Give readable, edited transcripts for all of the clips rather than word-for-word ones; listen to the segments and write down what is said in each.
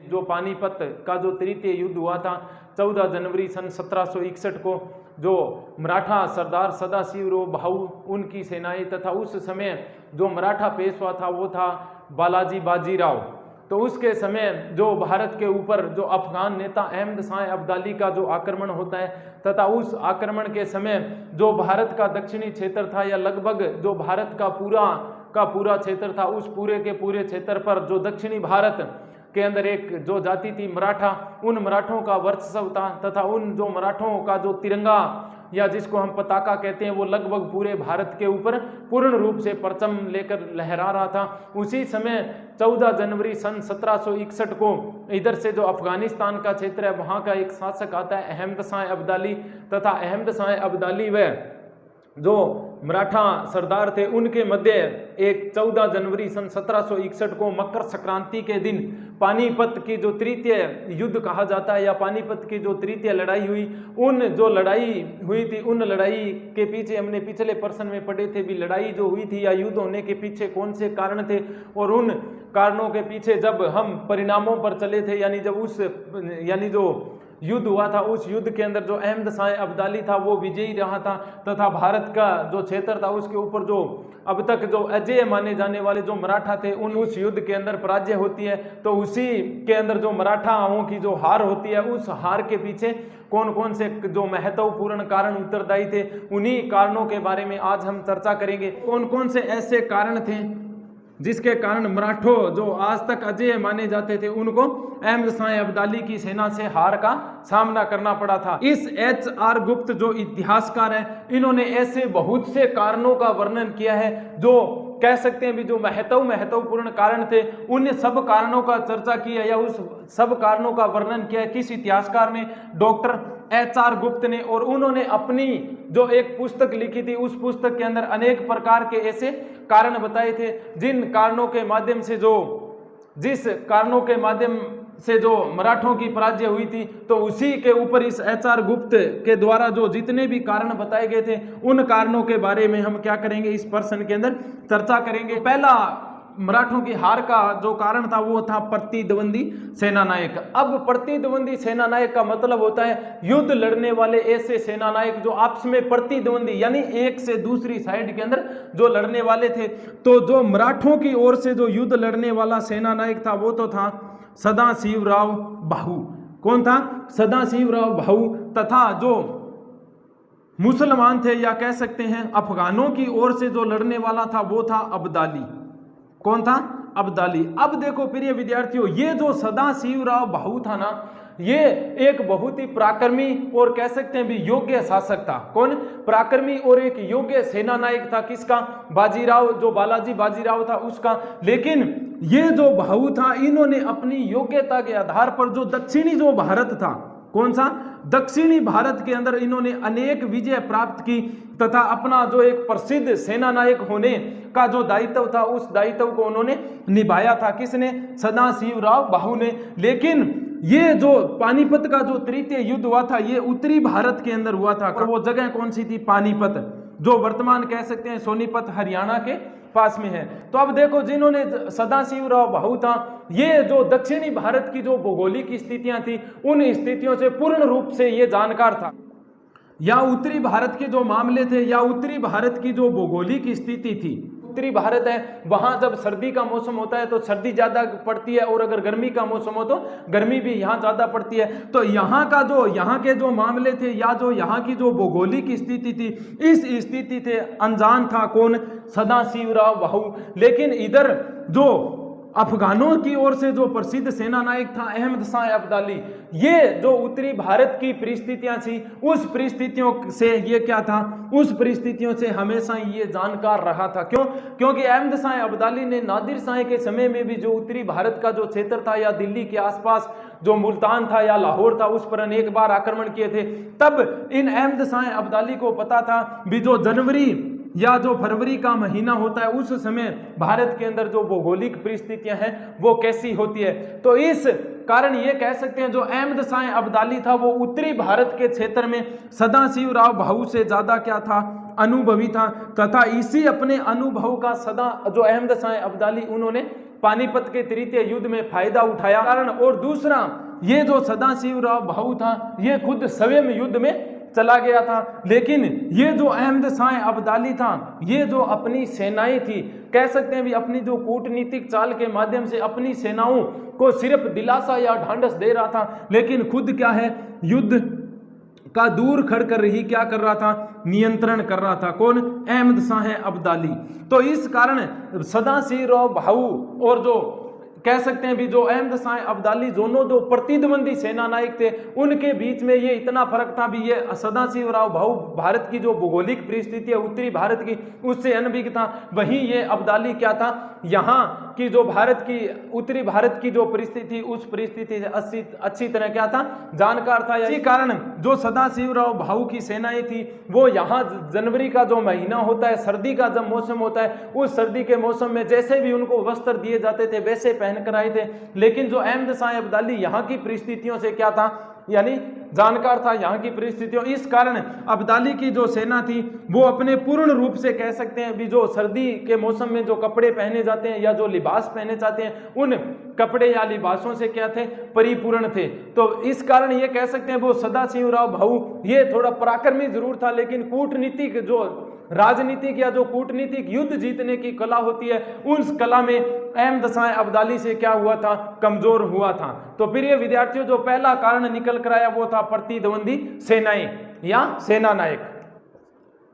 जो पानीपत का जो तृतीय युद्ध हुआ था 14 जनवरी सन 1761 को, जो मराठा सरदार सदाशिवराव भाऊ उनकी सेनाएं तथा उस समय जो मराठा पेशवा था वो था बालाजी बाजीराव। तो उसके समय जो भारत के ऊपर जो अफगान नेता अहमद शाह अब्दाली का जो आक्रमण होता है तथा उस आक्रमण के समय जो भारत का दक्षिणी क्षेत्र था या लगभग जो भारत का पूरा क्षेत्र था, उस पूरे के पूरे क्षेत्र पर जो दक्षिणी भारत के अंदर एक जो जाति थी मराठा, उन मराठों का वर्चस्व था तथा उन जो मराठों का जो तिरंगा या जिसको हम पताका कहते हैं वो लगभग पूरे भारत के ऊपर पूर्ण रूप से परचम लेकर लहरा रहा था। उसी समय 14 जनवरी सन 1761 को इधर से जो अफगानिस्तान का क्षेत्र है वहाँ का एक शासक आता है अहमद शाह अब्दाली, तथा अहमद शाह अब्दाली व जो मराठा सरदार थे उनके मध्य एक 14 जनवरी सन 1761 को मकर संक्रांति के दिन पानीपत की जो तृतीय युद्ध कहा जाता है या पानीपत की जो तृतीय लड़ाई हुई, उन जो लड़ाई हुई थी उन लड़ाई के पीछे हमने पिछले प्रश्न में पढ़े थे भी लड़ाई जो हुई थी या युद्ध होने के पीछे कौन से कारण थे, और उन कारणों के पीछे जब हम परिणामों पर चले थे यानी जो युद्ध हुआ था उस युद्ध के अंदर जो अहमद शाह अब्दाली था वो विजयी रहा था तथा भारत का जो क्षेत्र था उसके ऊपर जो अब तक जो अजेय माने जाने वाले जो मराठा थे उस युद्ध के अंदर पराजय होती है। तो उसी के अंदर जो मराठाओं की जो हार होती है उस हार के पीछे कौन कौन से जो महत्वपूर्ण कारण उत्तरदायी थे, उन्हीं कारणों के बारे में आज हम चर्चा करेंगे। कौन कौन से ऐसे कारण थे जिसके कारण मराठों जो आज तक अजेय माने जाते थे उनको अहमद शाह अब्दाली की सेना से हार का सामना करना पड़ा था। इस HR गुप्त जो इतिहासकार है इन्होंने ऐसे बहुत से कारणों का वर्णन किया है जो कह सकते हैं भी जो महत्वपूर्ण कारण थे उन सब कारणों का चर्चा की है या उस सब कारणों का वर्णन किया है। किस इतिहासकार ने? डॉक्टर HR गुप्त ने। और उन्होंने अपनी जो एक पुस्तक लिखी थी उस पुस्तक के अंदर अनेक प्रकार के ऐसे कारण बताए थे जिस कारणों के माध्यम से जो मराठों की पराजय हुई थी, तो उसी के ऊपर इस HR गुप्त के द्वारा जो जितने भी कारण बताए गए थे उन कारणों के बारे में हम क्या करेंगे इस प्रश्न के अंदर चर्चा करेंगे। पहला मराठों की हार का जो कारण था वो था प्रतिद्वंदी सेनानायक। अब प्रतिद्वंदी सेनानायक का मतलब होता है युद्ध लड़ने वाले ऐसे सेनानायक जो आपस में प्रतिद्वंदी यानी एक से दूसरी साइड के अंदर जो लड़ने वाले थे। तो जो मराठों की ओर से जो युद्ध लड़ने वाला सेनानायक था वो तो था सदाशिवराव भाऊ। कौन था? सदाशिवराव भाऊ। तथा जो मुसलमान थे या कह सकते हैं अफगानों की ओर से जो लड़ने वाला था वो था अब्दाली। कौन था? अब्दाली। अब देखो प्रिय विद्यार्थियों, ये जो सदाशिवराव भाऊ था ना, ये एक बहुत ही पराक्रमी और कह सकते हैं भी योग्य शासक था। कौन? पराक्रमी और एक योग्य सेनानायक था। किसका? बाजीराव, जो बालाजी बाजीराव था उसका। लेकिन ये जो भाऊ था इन्होंने अपनी योग्यता के आधार पर जो दक्षिणी जो भारत था, कौन सा? दक्षिणी भारत के अंदर इन्होंने अनेक विजय प्राप्त की तथा अपना जो एक प्रसिद्ध सेनानायक होने का जो दायित्व था उस दायित्व को उन्होंने निभाया था। किसने? सदाशिवराव भाऊ ने। लेकिन ये जो पानीपत का जो तृतीय युद्ध हुआ था ये उत्तरी भारत के अंदर हुआ था। वो जगह कौन सी थी? पानीपत, जो वर्तमान कह सकते हैं सोनीपत हरियाणा के पास में है। तो अब देखो, जिन्होंने सदाशिवराव भाऊ था, ये जो दक्षिणी भारत की जो भौगोलिक स्थितियां थी उन स्थितियों से पूर्ण रूप से ये जानकार था। या उत्तरी भारत के जो मामले थे या उत्तरी भारत की जो भौगोलिक स्थिति थी, उत्तरी भारत है वहां जब सर्दी का मौसम होता है तो सर्दी ज्यादा पड़ती है और अगर गर्मी का मौसम हो तो गर्मी भी यहाँ ज्यादा पड़ती है। तो यहाँ के जो मामले थे या जो यहाँ की जो भौगोलिक स्थिति थी, इस स्थिति से अनजान था कौन? सदाशिवराव भाऊ। लेकिन इधर जो अफगानों की ओर से जो प्रसिद्ध सेनानायक था अहमद शाह अब्दाली, ये जो उत्तरी भारत की परिस्थितियां थी उस परिस्थितियों से ये क्या था? उस परिस्थितियों से हमेशा ये जानकार रहा था। क्यों? क्योंकि अहमद शाह अब्दाली ने नादिर शाह के समय में भी जो उत्तरी भारत का जो क्षेत्र था या दिल्ली के आसपास जो मुल्तान था या लाहौर था उस पर अनेक बार आक्रमण किए थे। तब इन अहमद शाह अब्दाली को पता था भी जो जनवरी या जो फरवरी का महीना होता है उस समय भारत के अंदर जो भौगोलिक परिस्थितियां हैं वो कैसी होती है। तो इस कारण ये कह सकते हैं जो अहमद शाह अब्दाली था वो उत्तरी भारत के क्षेत्र में सदाशिवराव भाऊ से ज्यादा क्या था? अनुभवी था। तथा इसी अपने अनुभव का जो अहमद शाह अब्दाली उन्होंने पानीपत के तृतीय युद्ध में फायदा उठाया कारण, और दूसरा ये जो सदाशिवराव भाऊ था ये खुद स्वयं युद्ध में चला गया था। लेकिन ये जो अहमद शाह अब्दाली था, ये जो अपनी सेनाएं थी, कह सकते हैं भी अपनी जो कूटनीतिक चाल के माध्यम से अपनी सेनाओं को सिर्फ दिलासा या ढांढस दे रहा था, लेकिन खुद क्या है, युद्ध का दूर खड़ कर ही क्या कर रहा था, नियंत्रण कर रहा था। कौन? अहमद शाह अब्दाली। तो इस कारण सदाशिवराव भाऊ और जो कह सकते हैं भी जो अहमद शाह अब्दाली दोनों जो प्रतिद्वंदी सेना नायक थे, उनके बीच में ये इतना फर्क था भी ये सदाशिवराव भाऊ भारत की जो भौगोलिक परिस्थिति है उत्तरी भारत की उससे अनभिज्ञ था, वहीं ये अब्दाली क्या था, यहाँ की जो भारत की उत्तरी भारत की जो परिस्थिति उस परिस्थिति से अच्छी तरह क्या था, जानकार था। इसी कारण जो सदाशिवराव भाऊ की सेनाएं थी वो यहाँ जनवरी का जो महीना होता है, सर्दी का जब मौसम होता है, उस सर्दी के मौसम में जैसे भी उनको वस्त्र दिए जाते थे वैसे पहन कर आए थे। लेकिन जो अहमद शाह अब्दाली यहाँ की परिस्थितियों से क्या था, यानी जानकार था यहाँ की परिस्थितियों। इस कारण अब्दाली की जो सेना थी वो अपने पूर्ण रूप से कह सकते हैं भी जो सर्दी के मौसम में जो कपड़े पहने जाते हैं या जो लिबास पहने जाते हैं उन कपड़े या लिबासों से क्या थे, परिपूर्ण थे। तो इस कारण ये कह सकते हैं वो सदाशिवराव भाऊ ये थोड़ा पराक्रमी जरूर था, लेकिन कूटनीतिक जो राजनीतिक या जो कूटनीतिक युद्ध जीतने की कला होती है उस कला में अहमद शाह अब्दाली से क्या हुआ था, कमजोर हुआ था। तो प्रिय विद्यार्थियों, जो पहला कारण निकल कर आया वो था प्रतिद्वंदी सेनाएं या सेना नायक।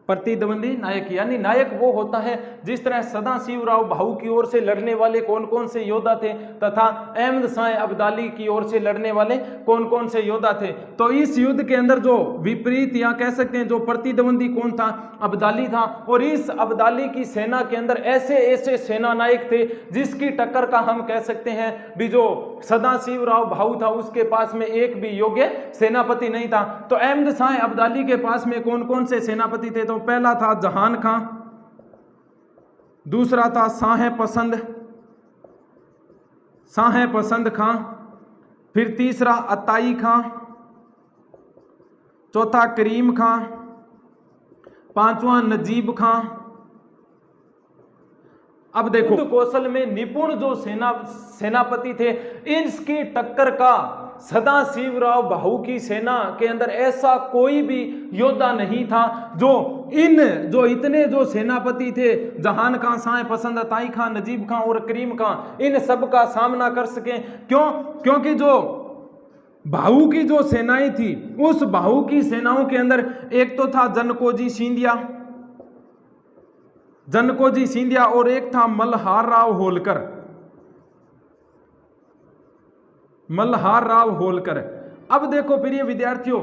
प्रतिद्वंदी नायक यानी नायक वो होता है जिस तरह सदाशिवराव भाऊ की ओर से लड़ने वाले कौन कौन से योद्धा थे तथा अहमद शाह अब्दाली की ओर से लड़ने वाले कौन कौन से योद्धा थे। तो इस युद्ध के अंदर जो विपरीत या कह सकते हैं जो प्रतिद्वंदी कौन था, अब्दाली था। और इस अब्दाली की सेना के अंदर ऐसे ऐसे सेना नायक थे जिसकी टक्कर का हम कह सकते हैं भी जो सदाशिवराव भाऊ था उसके पास में एक भी योग्य सेनापति नहीं था। तो अहमद शाह अब्दाली के पास में कौन कौन से सेनापति थे, तो पहला था जहान खां, दूसरा था शाह पसंद खां, फिर तीसरा अताई खां, चौथा करीम खां, पांचवा नजीब खां। अब देखो कौशल में निपुण जो सेनापति थे, इसकी टक्कर का सदाशिवराव भाऊ की सेना के अंदर ऐसा कोई भी योद्धा नहीं था जो इतने जो सेनापति थे, जहान खां, शाह पसंद, अताई खां, नजीब खां और करीम खां, इन सब का सामना कर सके। क्यों? क्योंकि जो भाऊ की जो सेनाएं थी उस भाऊ की सेनाओं के अंदर एक तो था जनकोजी सिंधिया और एक था मल्हार राव होलकर। अब देखो प्रिय विद्यार्थियों,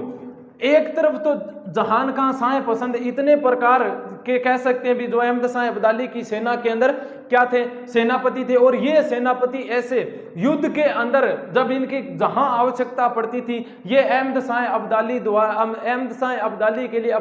एक तरफ तो जहान खां, शाह पसंद इतने प्रकार के कह सकते हैं भी जो अहमद शाह अब्दाली की सेना के अंदर क्या थे, सेनापति थे। और ये सेनापति ऐसे युद्ध के अंदर जब इनकी जहां आवश्यकता पड़ती थी ये अहमद शाह अब्दाली के लिए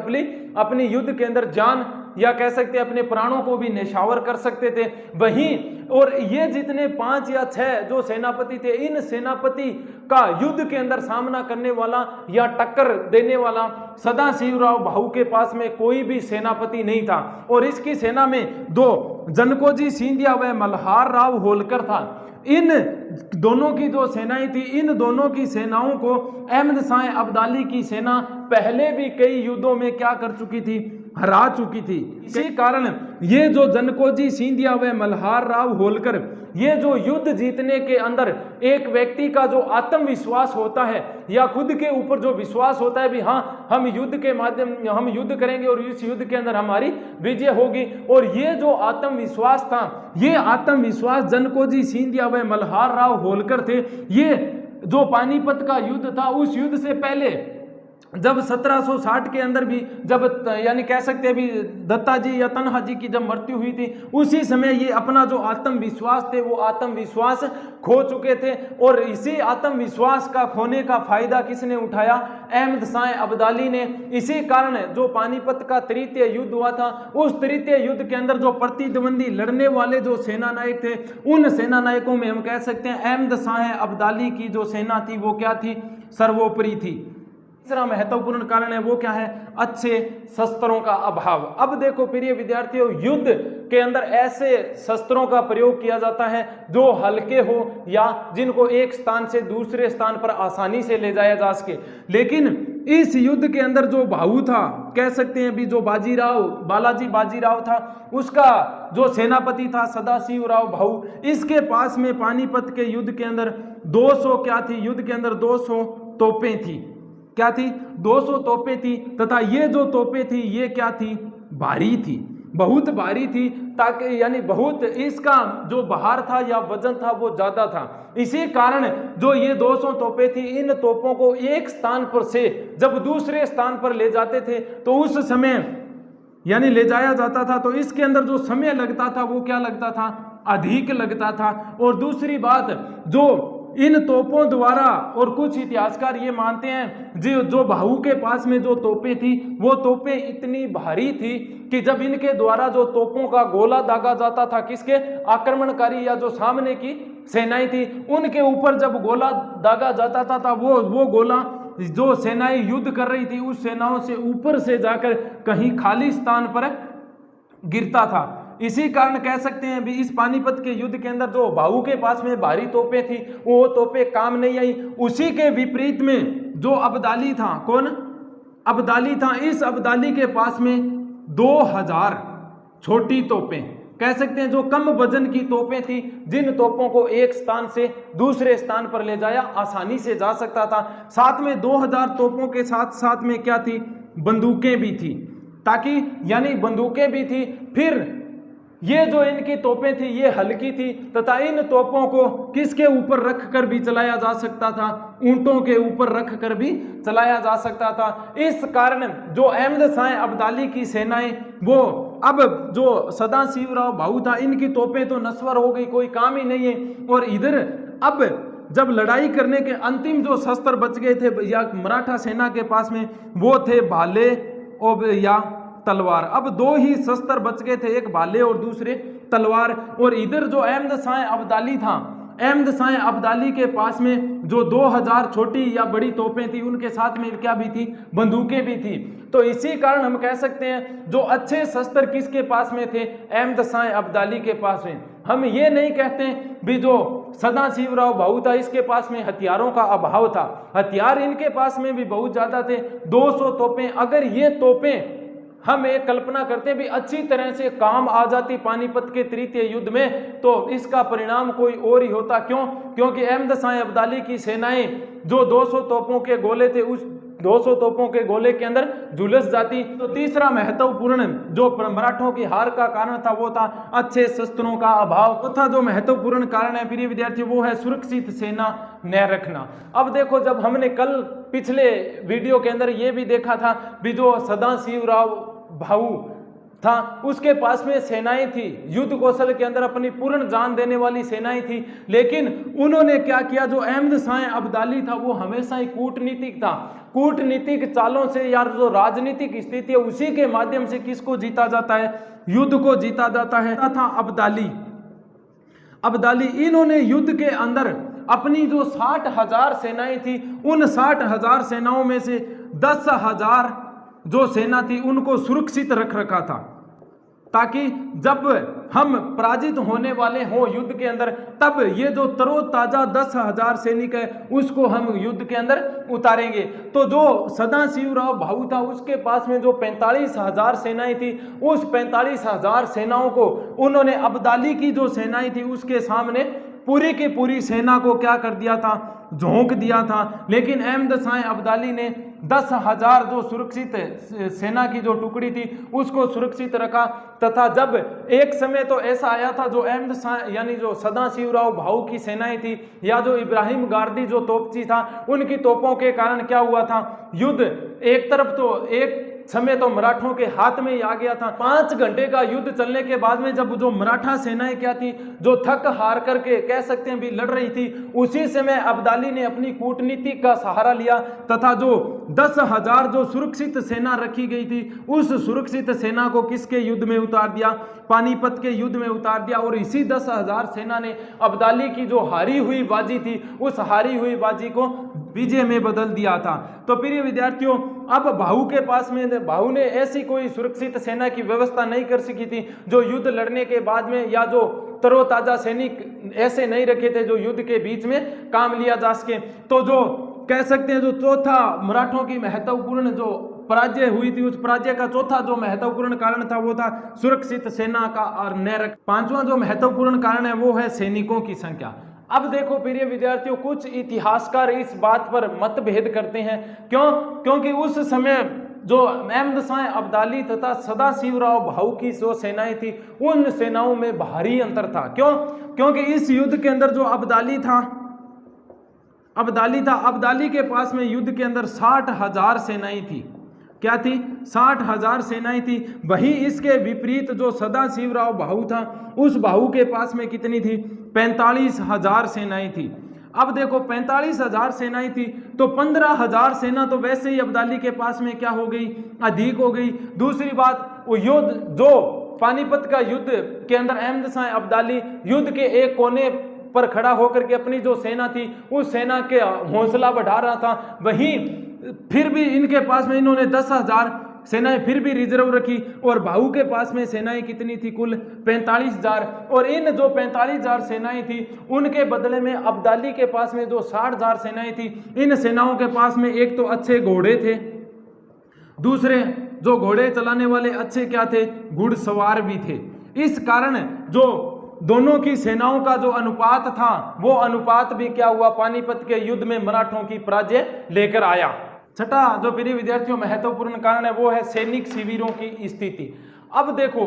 अपनी युद्ध के अंदर जान या कह सकते हैं अपने प्राणों को भी न्यौछावर कर सकते थे। वहीं और ये जितने 5 या 6 जो सेनापति थे, इन सेनापति का युद्ध के अंदर सामना करने वाला या टक्कर देने वाला सदाशिवराव भाऊ के पास में कोई भी सेनापति नहीं था। और इसकी सेना में 2 जनकोजी सिंधिया व मल्हार राव होलकर था। इन दोनों की जो सेनाएं थी, इन दोनों की सेनाओं को अहमद शाह अब्दाली की सेना पहले भी कई युद्धों में क्या कर चुकी थी, हरा चुकी थी। इसी कारण ये जो जनकोजी सिंधिया व मल्हार राव होलकर, ये जो युद्ध जीतने के अंदर एक व्यक्ति का जो आत्मविश्वास होता है या खुद के ऊपर जो विश्वास होता है भी हाँ हम युद्ध के माध्यम हम युद्ध करेंगे और इस युद्ध के अंदर हमारी विजय होगी। और ये जो आत्मविश्वास था, ये आत्मविश्वास जनकोजी सिंधिया व मल्हार राव होलकर थे। ये जो पानीपत का युद्ध था उस युद्ध से पहले जब 1760 के अंदर भी जब यानी कह सकते हैं भी दत्ता जी या तन्हा जी की जब मृत्यु हुई थी, उसी समय ये अपना जो आत्मविश्वास थे वो आत्मविश्वास खो चुके थे। और इसी आत्मविश्वास का खोने का फायदा किसने उठाया, अहमद शाह अब्दाली ने। इसी कारण जो पानीपत का तृतीय युद्ध हुआ था, उस तृतीय युद्ध के अंदर जो प्रतिद्वंदी लड़ने वाले जो सेना नायक थे, उन सेना नायकों में हम कह सकते हैं अहमद शाह अब्दाली की जो सेना थी वो क्या थी, सर्वोपरि थी। तीसरा महत्वपूर्ण कारण है वो क्या है, अच्छे शस्त्रों का अभाव। अब देखो प्रिय विद्यार्थियों, युद्ध के अंदर ऐसे शस्त्रों का प्रयोग किया जाता है जो हल्के हो या जिनको एक स्थान से दूसरे स्थान पर आसानी से ले जाया जा सके। लेकिन इस युद्ध के अंदर जो भाऊ था, कह सकते हैं भी जो बालाजी बाजीराव था, उसका जो सेनापति था सदाशिवराव भाऊ, इसके पास में पानीपत के युद्ध के अंदर 200 क्या थी, युद्ध के अंदर 200 तोपें थी। क्या थी? 200 तोपें थी। तथा ये जो तोपें थी ये क्या थी? भारी थी, बहुत भारी थी, ताकि यानी बहुत इसका जो भार था या वजन था वो ज्यादा था। इसी कारण जो ये 200 तोपें थी, इन तोपों को एक स्थान पर से जब दूसरे स्थान पर ले जाते थे तो उस समय यानी ले जाया जाता था तो इसके अंदर जो समय लगता था वो क्या लगता था? अधिक लगता था। और दूसरी बात, जो इन तोपों द्वारा, और कुछ इतिहासकार ये मानते हैं जो भाऊ के पास में जो तोपें थी वो तोपें इतनी भारी थी कि जब इनके द्वारा जो तोपों का गोला दागा जाता था, किसके? आक्रमणकारी या जो सामने की सेनाएं थी, उनके ऊपर जब गोला दागा जाता था वो गोला जो सेनाएं युद्ध कर रही थी उस सेनाओं से ऊपर से जाकर कहीं खाली स्थान पर गिरता था। इसी कारण कह सकते हैं भी इस पानीपत के युद्ध के अंदर जो भाऊ के पास में भारी तोपें थी वो तोपें काम नहीं आई। उसी के विपरीत में जो अब्दाली था, कौन? अब्दाली था। इस अब्दाली के पास में 2000 छोटी तोपें, कह सकते हैं जो कम वजन की तोपें थी, जिन तोपों को एक स्थान से दूसरे स्थान पर ले जाया आसानी से जा सकता था। साथ में 2000 तोपों के साथ साथ में क्या थी? बंदूकें भी थी, ताकि यानी बंदूकें भी थी। फिर ये जो इनकी तोपें थी ये हल्की थी तथा इन तोपों को किसके ऊपर रख कर भी चलाया जा सकता था? ऊंटों के ऊपर रख कर भी चलाया जा सकता था। इस कारण जो अहमद शाह अब्दाली की सेनाएं, वो अब जो सदाशिवराव भाऊ था, इनकी तोपें तो नस्वर हो गई, कोई काम ही नहीं है। और इधर अब जब लड़ाई करने के अंतिम जो शस्त्र बच गए थे या मराठा सेना के पास में, वो थे भाले और या तलवार। अब दो ही शस्त्र बच गए थे, एक भाले और दूसरे तलवार। और इधर जो अहमद शाह अब्दाली था, अहमद शाह अब्दाली के पास में जो 2000 छोटी या बड़ी तोपें थी, उनके साथ में क्या भी थी? बंदूकें भी थी। तो इसी कारण हम कह सकते हैं जो अच्छे शस्त्र किसके पास में थे? अहमद शाह अब्दाली के पास में। हम ये नहीं कहते भी जो सदाशिवराव भाऊ था इसके पास में हथियारों का अभाव था, हथियार इनके पास में भी बहुत ज्यादा थे। 200 तोपें, अगर ये तोपें हम एक कल्पना करते भी अच्छी तरह से काम आ जाती पानीपत के तृतीय युद्ध में, तो इसका परिणाम कोई और ही होता। क्यों? क्योंकि अहमद शाह अब्दाली की सेनाएं जो 200 तोपों के गोले थे, उस 200 तोपों के गोले के अंदर झुलस जाती। तो तीसरा महत्वपूर्ण जो मराठों की हार का कारण था वो था अच्छे शस्त्रों का अभाव। तथा जो महत्वपूर्ण कारण है प्रिय विद्यार्थी वो है सुरक्षित सेना न रखना। अब देखो, जब हमने कल पिछले वीडियो के अंदर ये भी देखा था भी जो सदाशिवराव भाऊ था उसके पास में सेनाएं थी, युद्ध कौशल के अंदर अपनी पूर्ण जान देने वाली सेनाएं थी, लेकिन उन्होंने क्या किया? जो अहमद शाह अब्दाली था वो हमेशा ही कूटनीतिक था। कूटनीतिक चालों से या जो राजनीतिक स्थिति है उसी के माध्यम से किसको जीता जाता है? युद्ध को जीता जाता है। था अब्दाली इन्होंने युद्ध के अंदर अपनी जो 60,000 सेनाएं थी, उन 60,000 सेनाओं में से 10,000 जो सेना थी उनको सुरक्षित रख रखा था, ताकि जब हम पराजित होने वाले हों युद्ध के अंदर, तब ये जो तरोताजा 10,000 सैनिक है उसको हम युद्ध के अंदर उतारेंगे। तो जो सदाशिवराव भाऊ था उसके पास में जो 45,000 सेनाएं थी, उस 45,000 सेनाओं को उन्होंने अब्दाली की जो सेनाएं थी उसके सामने पूरी की पूरी सेना को क्या कर दिया था? झोंक दिया था। लेकिन अहमद शाह अब्दाली ने 10,000 जो सुरक्षित सेना की जो टुकड़ी थी उसको सुरक्षित रखा। तथा जब एक समय तो ऐसा आया था जो अहमद शाह यानी जो सदाशिवराव भाऊ की सेनाएं थी या जो इब्राहिम गार्दी जो तोपची था, उनकी तोपों के कारण क्या हुआ था? युद्ध एक तरफ तो एक समय तो मराठों के हाथ में ही आ गया था। 5 घंटे का युद्ध चलने के बाद में जब जो मराठा सेनाएं क्या थी, जो थक हार करके कह सकते हैं भी लड़ रही थी, उसी समय अब्दाली ने अपनी कूटनीति का सहारा लिया तथा जो 10,000 जो सुरक्षित सेना रखी गई थी उस सुरक्षित सेना को किसके युद्ध में उतार दिया? पानीपत के युद्ध में उतार दिया। और इसी 10,000 सेना ने अब्दाली की जो हारी हुई बाजी थी उस हारी हुई बाजी को विजय में बदल दिया था। तो प्रिय विद्यार्थियों, अब भाऊ के पास में, भाऊ ने ऐसी कोई सुरक्षित सेना की व्यवस्था नहीं कर सकी थी जो युद्ध लड़ने के बाद में, या जो तरोताजा सैनिक ऐसे नहीं रखे थे जो युद्ध के बीच में काम लिया जा सके। तो जो कह सकते हैं जो चौथा मराठों की महत्वपूर्ण जो पराजय हुई थी, उस पराजय का चौथा जो महत्वपूर्ण कारण था वो था सुरक्षित सेना का और नैरक। पांचवां जो महत्वपूर्ण कारण है वो है सैनिकों की संख्या। अब देखो प्रिय विद्यार्थियों, कुछ इतिहासकार इस बात पर मतभेद करते हैं। क्योंकि उस समय जो अहमद शाह अब्दाली तथा सदाशिवराव भाऊ की जो सेनाएं थी, उन सेनाओं में भारी अंतर था। क्योंकि इस युद्ध के अंदर जो अब्दाली था, अब्दाली के पास में युद्ध के अंदर 60,000 सेनाएं थी। क्या थी? 60,000 सेनाएं थी। वहीं इसके विपरीत जो सदाशिवराव भाऊ था, उस भाऊ के पास में कितनी थी? 45,000 सेनाएं थी। अब देखो 45,000 सेनाएं थी तो 15,000 सेना तो वैसे ही अब्दाली के पास में क्या हो गई? अधिक हो गई। दूसरी बात, वो युद्ध जो पानीपत का युद्ध के अंदर अहमद शाह अब्दाली युद्ध के एक कोने पर खड़ा होकर के अपनी जो सेना थी उस सेना के हौसला बढ़ा रहा था, वहीं फिर भी इनके पास में इन्होंने 10,000 सेनाएं फिर भी रिजर्व रखी। और भाऊ के पास में सेनाएं कितनी थी? कुल 45,000। और इन जो 45,000 सेनाएं थी उनके बदले में अब्दाली के पास में जो 60,000 सेनाएं थी, इन सेनाओं के पास में एक तो अच्छे घोड़े थे, दूसरे जो घोड़े चलाने वाले अच्छे क्या थे? घुड़सवार भी थे। इस कारण जो दोनों की सेनाओं का जो अनुपात था वो अनुपात भी क्या हुआ? पानीपत के युद्ध में मराठों की पराजय लेकर आया। छठा जो प्रिय विद्यार्थियों महत्वपूर्ण कारण है वो है सैनिक शिविरों की स्थिति। अब देखो,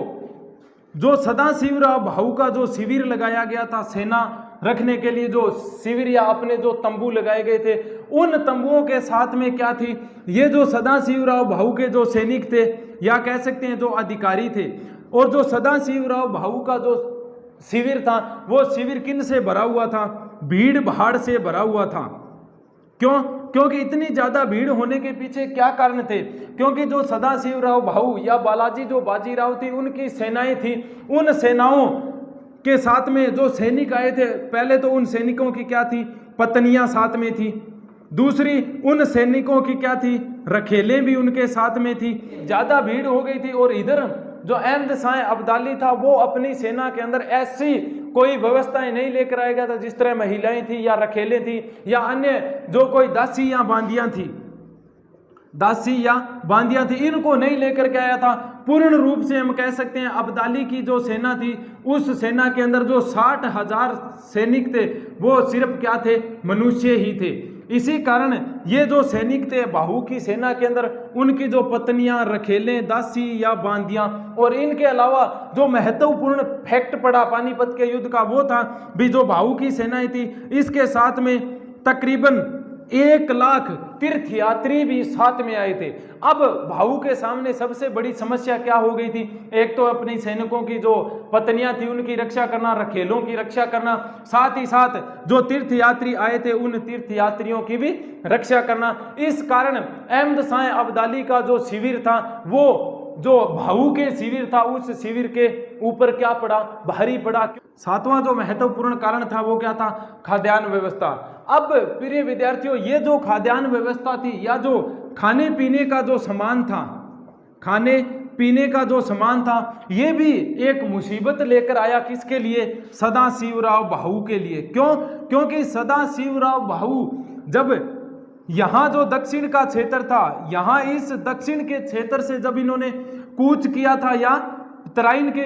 जो सदाशिवराव भाऊ का जो शिविर लगाया गया था सेना रखने के लिए, जो शिविर या अपने जो तंबू लगाए गए थे, उन तंबुओं के साथ में क्या थी? ये जो सदाशिवराव भाऊ के जो सैनिक थे या कह सकते हैं जो अधिकारी थे, और जो सदाशिवराव भाऊ का जो शिविर था वो शिविर किन से भरा हुआ था? भीड़ भाड़ से भरा हुआ था। क्योंकि इतनी ज्यादा भीड़ होने के पीछे क्या कारण थे? क्योंकि जो सदाशिवराव भाऊ या बालाजी जो बाजीराव थी उनकी सेनाएं थी, उन सेनाओं के साथ में जो सैनिक आए थे, पहले तो उन सैनिकों की क्या थी? पत्नियां साथ में थी। दूसरी, उन सैनिकों की क्या थी? रखेलें भी उनके साथ में थी। ज्यादा भीड़ हो गई थी। और इधर जो अहमद शाह अब्दाली था वो अपनी सेना के अंदर ऐसी कोई व्यवस्थाएं नहीं लेकर आया गया था जिस तरह महिलाएं थी या रखेलें थी या अन्य जो कोई दासी या बांदियां थी, इनको नहीं लेकर के आया था। पूर्ण रूप से हम कह सकते हैं अब्दाली की जो सेना थी, उस सेना के अंदर जो 60,000 सैनिक थे वो सिर्फ क्या थे? मनुष्य ही थे। इसी कारण ये जो सैनिक थे भाऊ की सेना के अंदर, उनकी जो पत्नियां, रखेलें, दासी या बांदियां, और इनके अलावा जो महत्वपूर्ण फैक्ट पड़ा पानीपत के युद्ध का वो था भी जो भाऊ की सेनाएं थी इसके साथ में तकरीबन 1 लाख तीर्थयात्री भी साथ में आए थे। अब भाऊ के सामने सबसे बड़ी समस्या क्या हो गई थी? एक तो अपनी सैनिकों की जो पत्नियां थी उनकी रक्षा करना, रखेलों की रक्षा करना, साथ ही साथ जो तीर्थयात्री आए थे उन तीर्थयात्रियों की भी रक्षा करना। इस कारण अहमद शाह अब्दाली का जो शिविर था वो जो भाऊ के शिविर था उस शिविर के ऊपर क्या पड़ा? भारी पड़ा। सातवां जो महत्वपूर्ण कारण था वो क्या था? खाद्यान्न व्यवस्था। अब प्रिय विद्यार्थियों, ये जो खाद्यान्न व्यवस्था थी या जो खाने पीने का जो सामान था, ये भी एक मुसीबत लेकर आया। किसके लिए? सदाशिवराव भाऊ के लिए। क्योंकि सदाशिवराव भाऊ जब यहाँ जो दक्षिण का क्षेत्र था, यहाँ इस दक्षिण के क्षेत्र से जब इन्होंने कूच किया था या तराइन के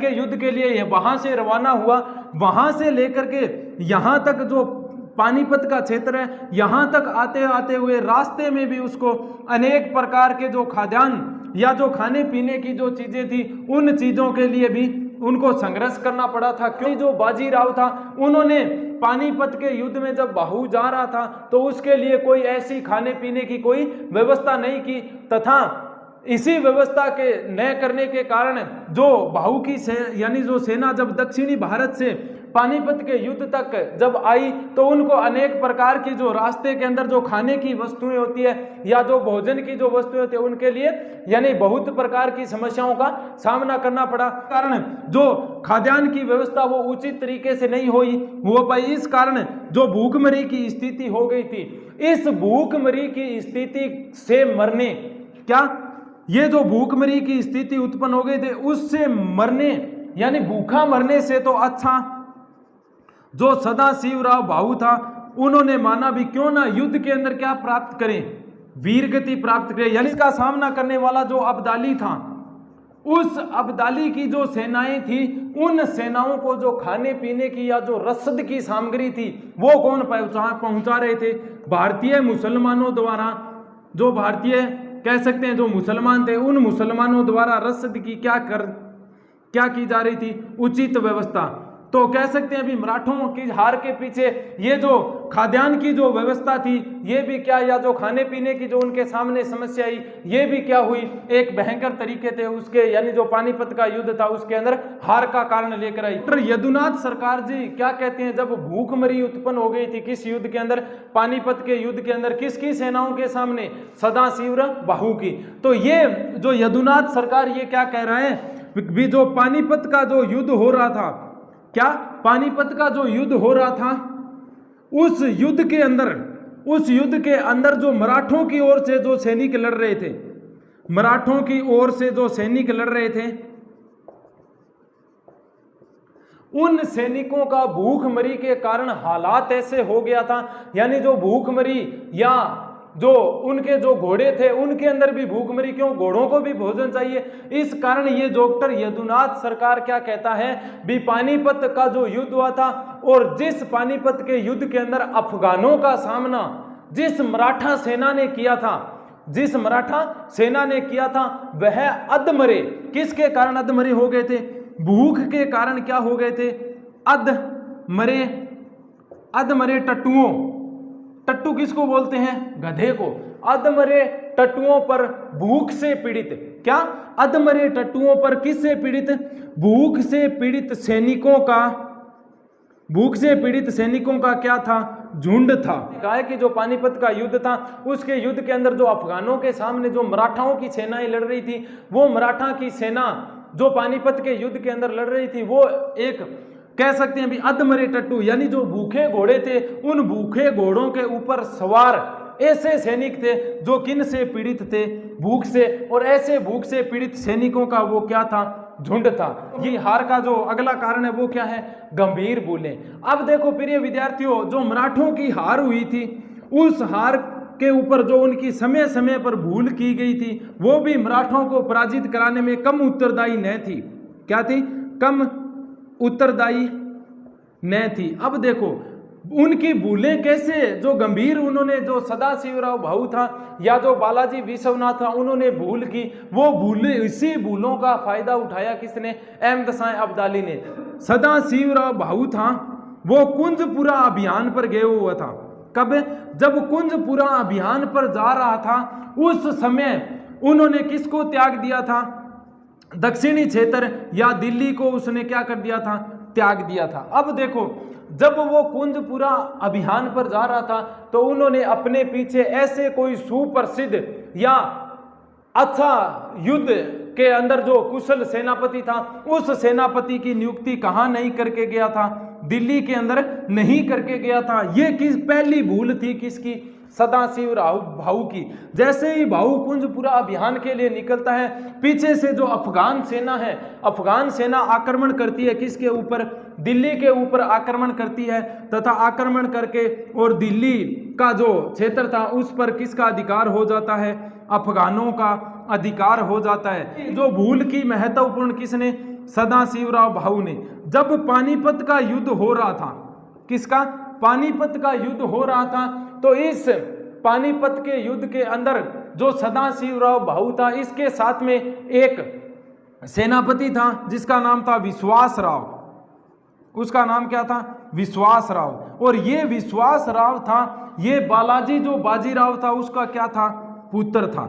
युद्ध के लिए वहां से रवाना हुआ, वहां से लेकर के यहाँ तक जो पानीपत का क्षेत्र है, यहाँ तक आते आते हुए रास्ते में भी उसको अनेक प्रकार के जो खाद्यान्न या जो खाने पीने की जो चीजें थी उन चीजों के लिए भी उनको संघर्ष करना पड़ा था। क्योंकि जो बाजीराव था उन्होंने पानीपत के युद्ध में जब भाऊ जा रहा था तो उसके लिए कोई ऐसी खाने पीने की कोई व्यवस्था नहीं की, तथा इसी व्यवस्था के न करने के कारण जो भाऊ की यानी जो सेना जब दक्षिणी भारत से पानीपत के युद्ध तक जब आई तो उनको अनेक प्रकार की जो रास्ते के अंदर जो खाने की वस्तुएं होती है या जो भोजन की जो वस्तुएं होती है उनके लिए यानी बहुत प्रकार की समस्याओं का सामना करना पड़ा। कारण जो खाद्यान्न की व्यवस्था वो उचित तरीके से नहीं हो पाई, इस कारण जो भूखमरी की स्थिति हो गई थी। इस भूखमरी की स्थिति से मरने क्या ये जो भूखमरी की स्थिति उत्पन्न हो गई थी उससे मरने यानी भूखा मरने से तो अच्छा जो सदाशिवराव भाऊ था उन्होंने माना भी क्यों ना युद्ध के अंदर क्या प्राप्त करें, वीरगति प्राप्त करें। यानी इसका सामना करने वाला जो अब्दाली था, उस अब्दाली की जो सेनाएं थी उन सेनाओं को जो खाने पीने की या जो रसद की सामग्री थी वो कौन पहुंचा रहे थे, भारतीय मुसलमानों द्वारा। जो भारतीय कह सकते हैं जो मुसलमान थे उन मुसलमानों द्वारा रसद की क्या की जा रही थी, उचित व्यवस्था। तो कह सकते हैं अभी मराठों की हार के पीछे ये जो खाद्यान्न की जो व्यवस्था थी ये भी क्या, या जो खाने पीने की जो उनके सामने समस्या आई ये भी क्या हुई, एक भयंकर तरीके थे उसके यानी जो पानीपत का युद्ध था उसके अंदर हार का कारण लेकर आई। डॉक्टर यदुनाथ सरकार जी क्या कहते हैं, जब भूखमरी उत्पन्न हो गई थी किस युद्ध के अंदर, पानीपत के युद्ध के अंदर, किसकी सेनाओं के सामने, सदाशिवराव भाऊ की। तो ये जो यदुनाथ सरकार ये क्या कह रहा है भी जो पानीपत का जो युद्ध हो रहा था, क्या पानीपत का जो युद्ध हो रहा था उस युद्ध के अंदर जो मराठों की ओर से जो सैनिक लड़ रहे थे, मराठों की ओर से जो सैनिक लड़ रहे थे उन सैनिकों का भूखमरी के कारण हालात ऐसे हो गया था, यानी जो भूखमरी या जो उनके जो घोड़े थे उनके अंदर भी भूखमरी, क्यों, घोड़ों को भी भोजन चाहिए। इस कारण ये डॉक्टर यदुनाथ सरकार क्या कहता है भी पानीपत का जो युद्ध हुआ था और जिस पानीपत के युद्ध के अंदर अफगानों का सामना जिस मराठा सेना ने किया था वह अधमरे, किसके कारण अधमरे हो गए थे, भूख के कारण क्या हो गए थे, अधमरे टट्टुओं, टट्टू किसको बोलते हैं, गधे को। अधमरे टट्टुओं पर भूख से पीड़ित, क्या अधमरे टट्टुओं पर किससे पीड़ित, भूख से पीड़ित सैनिकों का क्या था, झुंड था। कहा है कि जो पानीपत का युद्ध था उसके युद्ध के अंदर जो अफगानों के सामने जो मराठाओं की सेनाएं लड़ रही थी, वो मराठा की सेना जो पानीपत के युद्ध के अंदर लड़ रही थी वो एक कह सकते हैं भी अधमरे टट्टू यानी जो भूखे घोड़े थे उन भूखे घोड़ों के ऊपर सवार ऐसे सैनिक थे जो किन से पीड़ित थे, भूख से, और ऐसे भूख से पीड़ित सैनिकों का वो क्या था, झुंड था। ये हार का जो अगला कारण है वो क्या है, गंभीर भूलें। अब देखो प्रिय विद्यार्थियों, जो मराठों की हार हुई थी उस हार के ऊपर जो उनकी समय समय पर भूल की गई थी वो भी मराठों को पराजित कराने में कम उत्तरदायी न थी। क्या थी, कम उत्तरदायी न थी। अब देखो उनकी भूलें कैसे जो गंभीर, उन्होंने जो सदाशिवराव भाऊ था या जो बालाजी विश्वनाथ था उन्होंने भूल की, वो भूले, इसी भूलों का फायदा उठाया किसने, अहमदशाह अब्दाली ने। सदाशिवराव भाऊ था वो कुंजपुरा अभियान पर गए हुआ था। कब, जब कुंजपुरा अभियान पर जा रहा था उस समय उन्होंने किसको त्याग दिया था, दक्षिणी क्षेत्र या दिल्ली को उसने क्या कर दिया था, त्याग दिया था। अब देखो जब वो कुंजपुरा अभियान पर जा रहा था तो उन्होंने अपने पीछे ऐसे कोई सुप्रसिद्ध या अच्छा युद्ध के अंदर जो कुशल सेनापति था उस सेनापति की नियुक्ति कहाँ नहीं करके गया था, दिल्ली के अंदर नहीं करके गया था। ये किस पहली भूल थी किसकी, सदाशिवराव भाऊ की। जैसे ही भाऊ कुंजपुरा अभियान के लिए निकलता है पीछे से जो अफगान सेना है, अफगान सेना आक्रमण करती है किसके ऊपर, दिल्ली के ऊपर आक्रमण करती है तथा आक्रमण करके और दिल्ली का जो क्षेत्र था उस पर किसका अधिकार हो जाता है, अफगानों का अधिकार हो जाता है। जो भूल की महत्वपूर्ण किसने, सदाशिवराव भाऊ ने। जब पानीपत का युद्ध हो रहा था, किसका, पानीपत का युद्ध हो रहा था, तो इस पानीपत के युद्ध के अंदर जो सदाशिवराव भाऊ था इसके साथ में एक सेनापति था जिसका नाम था विश्वास राव। उसका नाम क्या था, विश्वास राव। और ये विश्वास राव था, ये बालाजी जो बाजीराव था उसका क्या था, पुत्र था।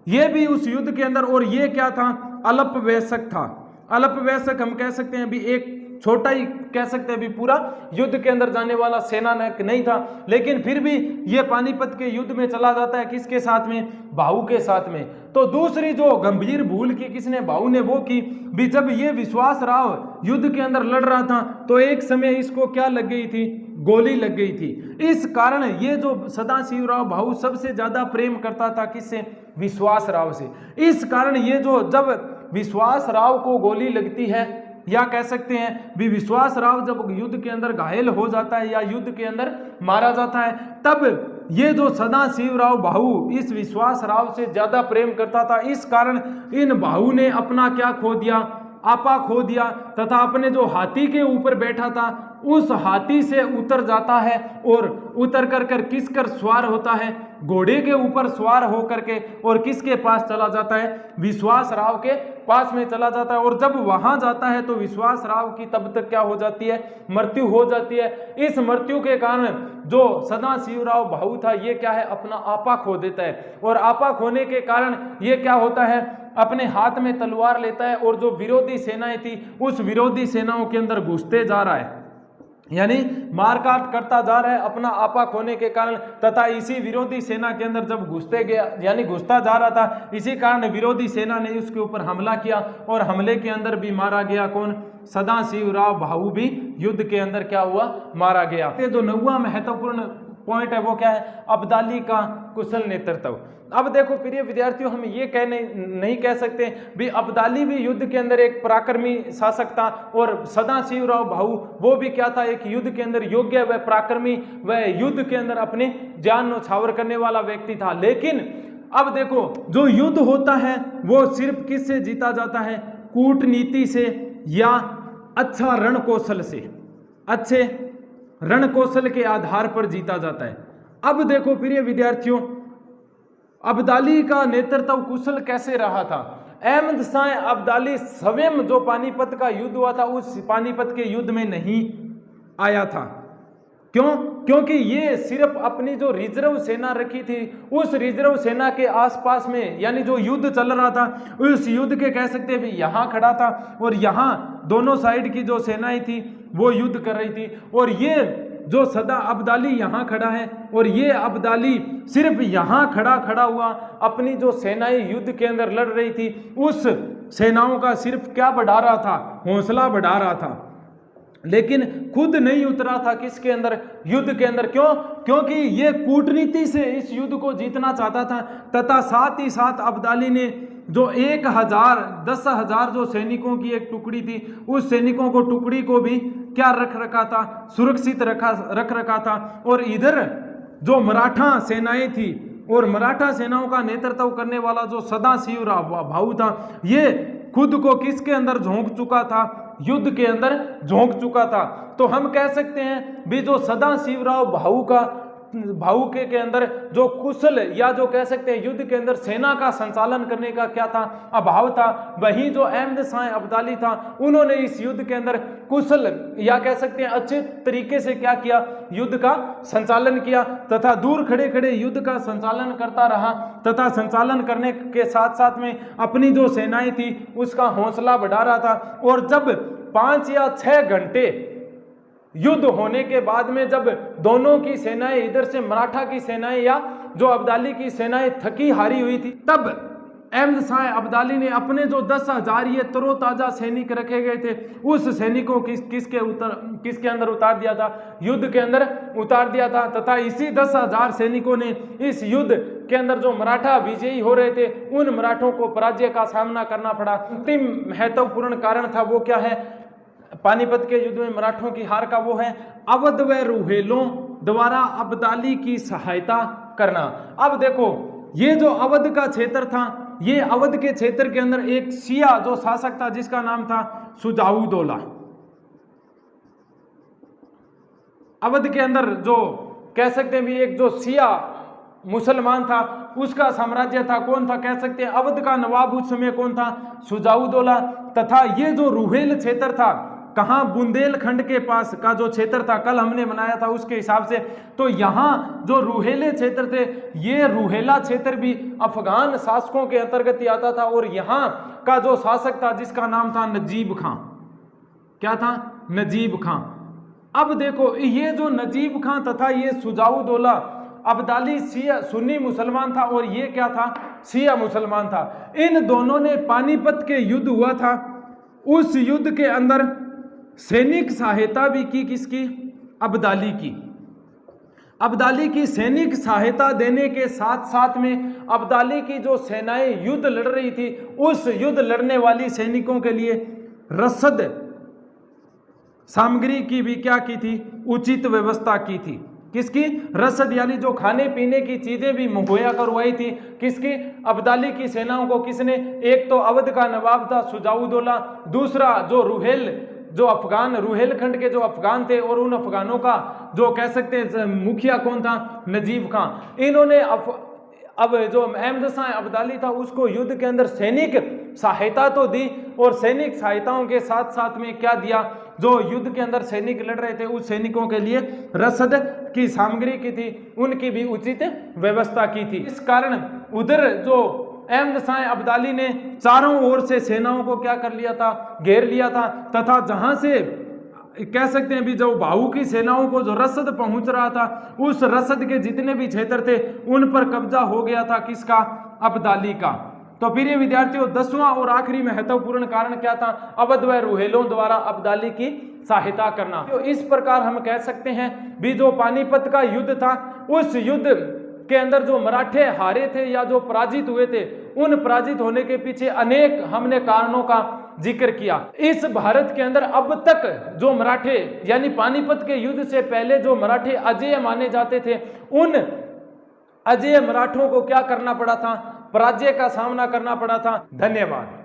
ये भी उस युद्ध के अंदर, और ये क्या था, अल्पवयस्क था। अल्पवयस्क हम कह सकते हैं अभी एक छोटा ही कह सकते हैं, अभी पूरा युद्ध के अंदर जाने वाला सेनानायक नहीं था, लेकिन फिर भी ये पानीपत के युद्ध में चला जाता है। किसके साथ में, भाऊ के साथ में। तो दूसरी जो गंभीर भूल की किसने, भाऊ ने वो की भी, जब ये विश्वास राव युद्ध के अंदर लड़ रहा था तो एक समय इसको क्या लग गई थी, गोली लग गई थी। इस कारण ये जो सदाशिवराव भाऊ सबसे ज्यादा प्रेम करता था किससे, विश्वास राव से। इस कारण ये जो जब विश्वास राव को गोली लगती है, या कह सकते हैं भी विश्वास राव जब युद्ध के अंदर घायल हो जाता है या युद्ध के अंदर मारा जाता है, तब ये जो सदाशिवराव भाऊ इस विश्वास राव से ज्यादा प्रेम करता था। इस कारण इन भाऊ ने अपना क्या खो दिया, आपा खो दिया, तथा अपने जो हाथी के ऊपर बैठा था उस हाथी से उतर जाता है और उतर कर किस कर स्वार होता है, घोड़े के ऊपर स्वार हो करके, और किसके पास चला जाता है, विश्वास राव के पास में चला जाता है। और जब वहां जाता है तो विश्वास राव की तब तक क्या हो जाती है, मृत्यु हो जाती है। इस मृत्यु के कारण जो सदाशिवराव भाऊ था ये क्या है, अपना आपा खो देता है, और आपा खोने के कारण ये क्या होता है, अपने हाथ में तलवार लेता है और जो विरोधी सेनाएं थी उस विरोधी सेनाओं के अंदर घुसते जा रहा है, यानी मारकाट करता जा रहा है अपना आपा खोने के कारण। तथा इसी विरोधी सेना के अंदर जब घुसते गया, यानी घुसता जा रहा था, इसी कारण विरोधी सेना ने उसके ऊपर हमला किया, और हमले के अंदर भी मारा गया कौन, सदाशिवराव भाऊ भी युद्ध के अंदर क्या हुआ, मारा गया। जो 9वां महत्वपूर्ण पॉइंट है वो क्या है, अब्दाली का कुशल नेतृत्व। अब देखो प्रिय विद्यार्थियों, हम ये नहीं कह सकते भी अब्दाली भी युद्ध के अंदर एक पराक्रमी शासक था, और सदाशिवराव भाऊ वो भी क्या था, एक युद्ध के अंदर योग्य व पराक्रमी व युद्ध के अंदर अपने जान न्यौछावर करने वाला व्यक्ति था। लेकिन अब देखो जो युद्ध होता है वो सिर्फ किससे जीता जाता है, कूटनीति से या अच्छा रण कौशल से, अच्छे रण कौशल के आधार पर जीता जाता है। अब देखो प्रिय विद्यार्थियों, अब्दाली का नेतृत्व कुशल कैसे रहा था। अहमद शाह अब्दाली स्वयं जो पानीपत का युद्ध हुआ था उस पानीपत के युद्ध में नहीं आया था। क्यों? क्योंकि ये सिर्फ अपनी जो रिजर्व सेना रखी थी उस रिजर्व सेना के आसपास में, यानी जो युद्ध चल रहा था उस युद्ध के कह सकते हैं भी यहाँ खड़ा था, और यहाँ दोनों साइड की जो सेनाएं थी वो युद्ध कर रही थी, और ये जो सदा अब्दाली यहाँ खड़ा है, और ये अब्दाली सिर्फ यहाँ खड़ा हुआ अपनी जो सेनाएं युद्ध के अंदर लड़ रही थी उस सेनाओं का सिर्फ क्या बढ़ा रहा था, हौसला बढ़ा रहा था, लेकिन खुद नहीं उतरा था किसके अंदर, युद्ध के अंदर। क्यों? क्योंकि ये कूटनीति से इस युद्ध को जीतना चाहता था, तथा साथ ही साथ अब्दाली ने जो 10,000 जो सैनिकों की एक टुकड़ी थी उस सैनिकों को टुकड़ी को भी क्या रख रखा था, सुरक्षित रख रखा था। और इधर जो मराठा सेनाएं थी और मराठा सेनाओं का नेतृत्व करने वाला जो सदाशिवराव भाऊ था, ये खुद को किसके अंदर झोंक चुका था, युद्ध के अंदर झोंक चुका था। तो हम कह सकते हैं भी जो सदाशिवराव भाऊ के अंदर जो कुशल या जो कह सकते हैं युद्ध के अंदर सेना का संचालन करने का क्या था, अभाव था, वहीं जो अहमद शाह अब्दाली था उन्होंने इस युद्ध के अंदर कुशल या कह सकते हैं अच्छे तरीके से क्या किया, युद्ध का संचालन किया, तथा दूर खड़े खड़े युद्ध का संचालन करता रहा, तथा संचालन करने के साथ साथ में अपनी जो सेनाएं थी उसका हौसला बढ़ा रहा था। और जब 5 या 6 घंटे युद्ध होने के बाद में जब दोनों की सेनाएं, इधर से मराठा की सेनाएं या जो अब्दाली की सेनाएं थकी हारी हुई थी, तब अहमद शाह अब्दाली ने अपने जो 10,000 ये तरोताजा सैनिक रखे गए थे उस सैनिकों की किसके अंदर उतार दिया था, युद्ध के अंदर उतार दिया था। तथा इसी 10,000 सैनिकों ने इस युद्ध के अंदर जो मराठा विजयी हो रहे थे उन मराठों को पराजय का सामना करना पड़ा। अंतिम महत्वपूर्ण कारण था वो क्या है, पानीपत के युद्ध में मराठों की हार का, वो है अवध व रुहेलों द्वारा अब्दाली की सहायता करना। अब देखो ये जो अवध का क्षेत्र था, ये अवध के क्षेत्र के अंदर एक शिया जो शासक था जिसका नाम था सुजाउदौला। अवध के अंदर जो कह सकते हैं भी एक जो शिया मुसलमान था उसका साम्राज्य था, कौन था, कह सकते हैं अवध का नवाब उस समय कौन था, सुजाउदौला। तथा ये जो रुहेल क्षेत्र था कहाँ, बुंदेलखंड के पास का जो क्षेत्र था, कल हमने बनाया था उसके हिसाब से, तो यहाँ जो रूहेले क्षेत्र थे, ये रूहेला क्षेत्र भी अफगान शासकों के अंतर्गत ही आता था। और यहाँ का जो शासक था जिसका नाम था नजीब खां, क्या था, नजीब खां। अब देखो ये जो नजीब खां तथा ये शुजाउद्दौला अब्दाली शिया सुन्नी मुसलमान था और ये क्या था, शिया मुसलमान था। इन दोनों ने पानीपत के युद्ध हुआ था, उस युद्ध के अंदर सैनिक सहायता भी की, किसकी, अब्दाली की। अब्दाली की सैनिक सहायता देने के साथ साथ में अब्दाली की जो सेनाएं युद्ध लड़ रही थी, उस युद्ध लड़ने वाली सैनिकों के लिए रसद सामग्री की भी क्या की थी, उचित व्यवस्था की थी। किसकी, रसद यानी जो खाने पीने की चीजें भी मुहैया करवाई थी, किसकी, अब्दाली की सेनाओं को। किसने, एक तो अवध का नवाब था शुजाउद्दौला, दूसरा जो रूहेल, जो अफगान रूहेलखंड के जो अफगान थे, और उन अफगानों का जो कह सकते हैं मुखिया कौन था, नजीब खां। इन्होंने अब जो अहमद शाह अब्दाली था उसको युद्ध के अंदर सैनिक सहायता तो दी, और सैनिक सहायताओं के साथ साथ में क्या दिया, जो युद्ध के अंदर सैनिक लड़ रहे थे उस सैनिकों के लिए रसद की सामग्री की थी, उनकी भी उचित व्यवस्था की थी। इस कारण उधर जो अहमद शाह अब्दाली ने चारों ओर से सेनाओं को क्या कर लिया था, घेर लिया था, तथा जहां से कह सकते हैं भी जो भाऊ की सेनाओं को जो रसद पहुंच रहा था, उस रसद के जितने भी क्षेत्र थे उन पर कब्जा हो गया था, किसका, अब्दाली का। तो प्रिय विद्यार्थियों, 10वां और आखिरी महत्वपूर्ण कारण क्या था, अवध व रूहेलों द्वारा अब्दाली की सहायता करना। तो इस प्रकार हम कह सकते हैं भी जो पानीपत का युद्ध था, उस युद्ध के अंदर जो मराठे हारे थे या जो पराजित हुए थे, उन पराजित होने के पीछे अनेक हमने कारणों का जिक्र किया। इस भारत के अंदर अब तक जो मराठे यानी पानीपत के युद्ध से पहले जो मराठे अजेय माने जाते थे, उन अजेय मराठों को क्या करना पड़ा था, पराजय का सामना करना पड़ा था। धन्यवाद।